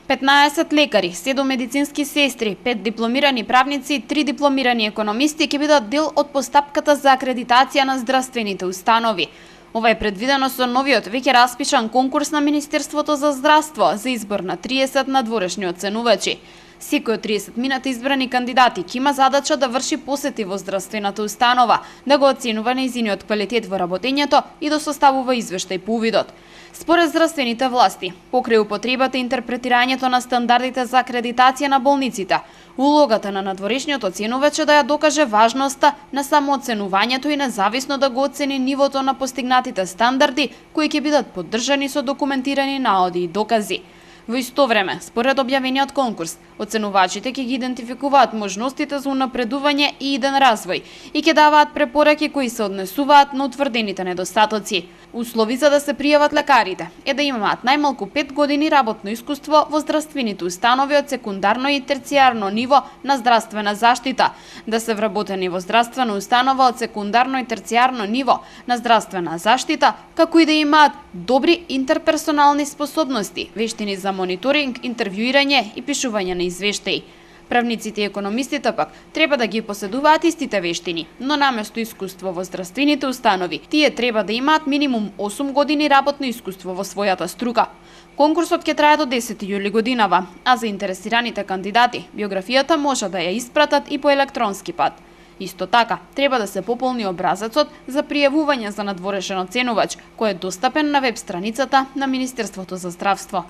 15 лекари, 7 медицински сестри, 5 дипломирани правници и 3 дипломирани економисти ќе бидат дел од постапката за акредитација на здравствените установи. Ова е предвидено со новиот веќе распишан конкурс на Министерството за здравство за избор на 30 надворешни оценувачи. Секој од 30 минати избрани кандидати ќе има задача да врши посети во здравствената установа, да го оценува нејзиниот квалитет во работењето и да составува извештај по увидот. Според здравствените власти, покрај употребата и интерпретирањето на стандардите за акредитација на болниците, улогата на надворешниот оценувач е да ја докаже важноста на самооценувањето и независно да го оцени нивото на постигнатите стандарди, кои ќе бидат поддржани со документирани наоди и докази. Во исто време, според објавениот конкурс, оценувачите ќе ги идентификуваат можностите за унапредување и иден развој и ќе даваат препораки кои се однесуваат на утврдените недостатоци. Услови за да се пријават лекарите е да имаат најмалку 5 години работно искуство во здравствените установи од секундарно и терцијарно ниво на здравствена заштита, да се вработени во здравствена установа од секундарно и терцијарно ниво на здравствена заштита, како и да имаат добри интерперсонални способности, вештини за мониторинг, интервјуирање и пишување на извештаи. Правниците и економистите пак треба да ги поседуваат истите вештини, но наместо искуство во здравствените установи, тие треба да имаат минимум 8 години работно искуство во својата струка. Конкурсот ќе трае до 10 јули годинава, а заинтересираните кандидати биографијата може да ја испратат и по електронски пат. Исто така, треба да се пополни образецот за пријавување за надворешен оценувач, кој е достапен на веб страницата на Министерството за здравство.